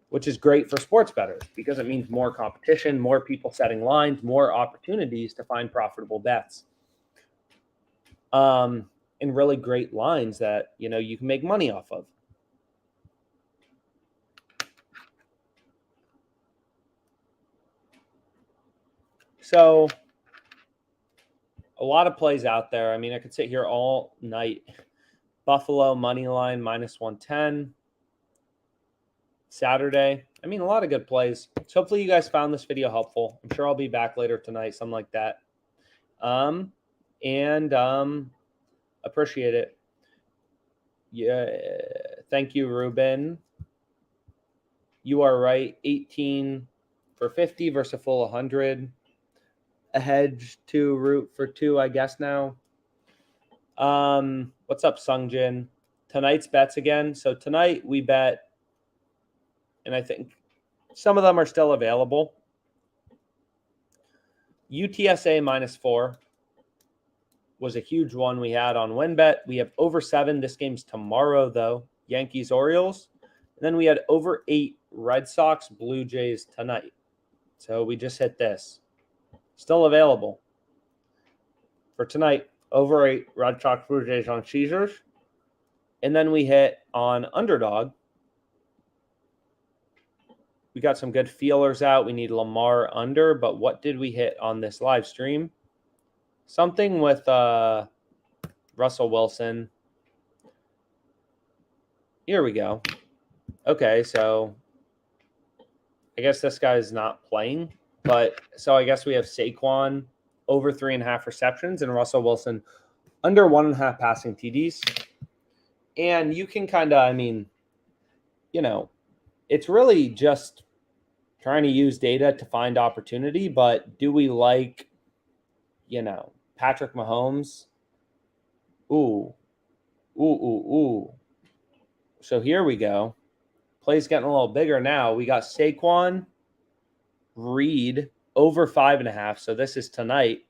which is great for sports bettors because it means more competition, more people setting lines, more opportunities to find profitable bets. And really great lines that, you can make money off of. So a lot of plays out there. I mean, I could sit here all night. Buffalo money line -110. Saturday. I mean, a lot of good plays. So hopefully you guys found this video helpful. I'm sure I'll be back later tonight, something like that. Appreciate it. Yeah. Thank you, Ruben. You are right. 18 for 50 versus a full 100. A hedge to root for 2, I guess now. What's up, Sungjin? Tonight's bets again. So tonight we bet, and I think some of them are still available. UTSA -4 was a huge one we had on WinBet. We have over 7. This game's tomorrow, though. Yankees, Orioles. And then we had over 8 Red Sox, Blue Jays tonight. So we just hit this. Still available for tonight. Over 8 Red Sox, Blue Jays on Caesars. And then we hit on Underdog. We got some good feelers out. We need Lamar under, but what did we hit on this live stream? Something with Russell Wilson. Here we go. Okay, so I guess this guy's not playing, but so I guess we have Saquon over 3.5 receptions and Russell Wilson under 1.5 passing TDs. And you can kind of, it's really just trying to use data to find opportunity, but do we like, Patrick Mahomes? Ooh. So here we go. Play's getting a little bigger now. We got Saquon, Reed over 5.5. So this is tonight.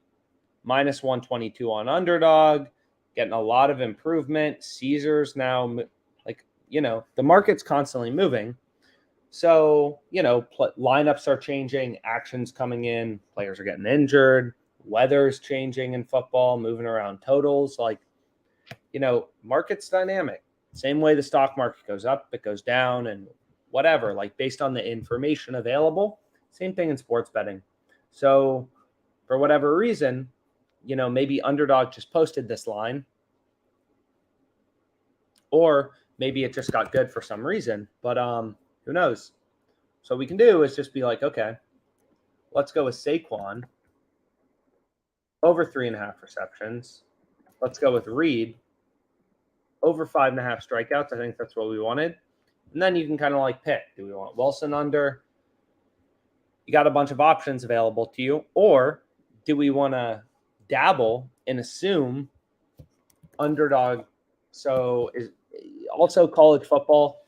-122 on Underdog. Getting a lot of improvement. Caesars now, the market's constantly moving. So, lineups are changing, actions coming in, players are getting injured, weather's changing in football, moving around totals. Market's dynamic. Same way the stock market goes up, it goes down, and whatever, based on the information available. Same thing in sports betting. So for whatever reason, maybe Underdog just posted this line, or maybe it just got good for some reason, but who knows? So what we can do is just be like, okay, let's go with Saquon over 3.5 receptions. Let's go with Reed over 5.5 strikeouts. I think that's what we wanted. And then you can kind of pick. Do we want Wilson under? You got a bunch of options available to you. Or do we want to dabble and assume Underdog? So is also college football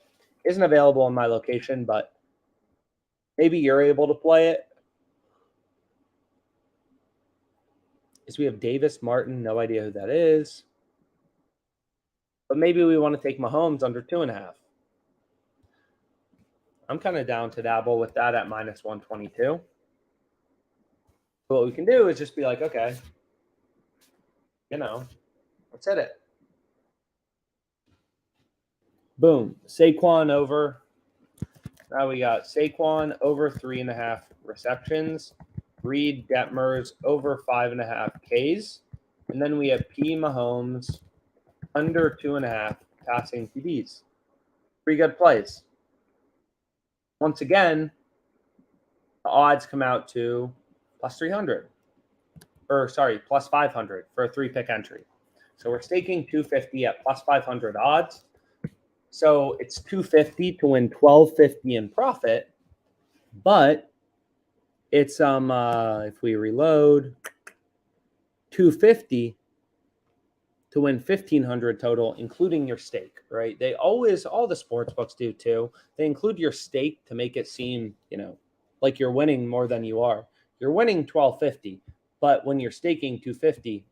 isn't available in my location, but maybe you're able to play it. Is we have Davis Martin, no idea who that is. But maybe we want to take Mahomes under 2.5. I'm kind of down to dabble with that at -122. So what we can do is just be like, okay, let's hit it. Boom. Saquon over. Now we got Saquon over 3.5 receptions. Reed Detmers over 5.5 Ks. And then we have P. Mahomes under 2.5 passing TDs. Pretty good plays. Once again, the odds come out to plus 300. Plus 500 for a 3-pick entry. So we're staking 250 at plus 500 odds. So it's 250 to win 1250 in profit. But it's if we reload, 250 to win 1500 total, including your stake, right? They always, all the sports books do too. They include your stake to make it seem, like you're winning more than you are. You're winning 1250, but when you're staking 250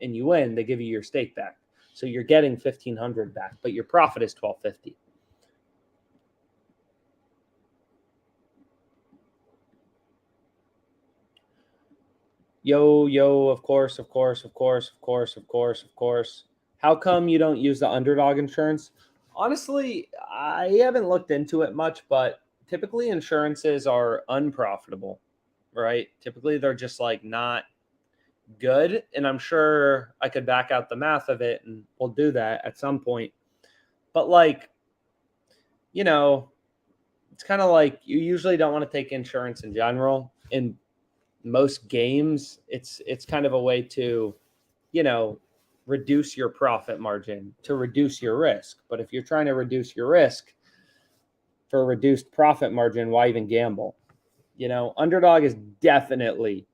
and you win, they give you your stake back. So you're getting 1500 back, but your profit is 1250. Yo, of course. How come you don't use the underdog insurance? Honestly, I haven't looked into it much, but typically insurances are unprofitable, right? Typically they're just like not good. And I'm sure I could back out the math of it, and we'll do that at some point. But it's kind of like you usually don't want to take insurance in general. In most games, it's kind of a way to, reduce your profit margin, to reduce your risk. But if you're trying to reduce your risk for a reduced profit margin, why even gamble? Underdog is definitely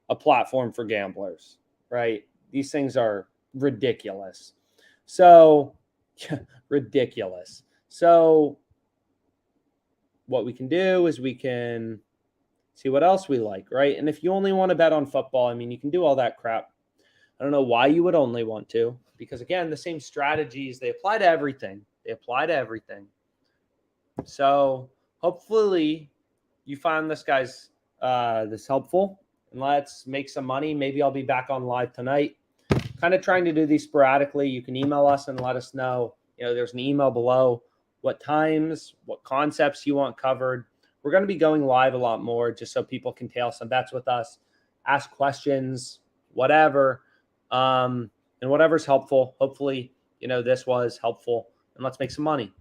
a platform for gamblers, right? These things are ridiculous. So ridiculous. So what we can do is we can see what else we like, right? And if you only want to bet on football, you can do all that crap. I don't know why you would only want to, because again, the same strategies, they apply to everything. So hopefully you find this helpful, and let's make some money. Maybe I'll be back on live tonight. Kind of trying to do these sporadically. You can email us and let us know. There's an email below what times, what concepts you want covered. We're going to be going live a lot more just so people can tail some bets with us, ask questions, whatever. And whatever's helpful. Hopefully, this was helpful, and let's make some money.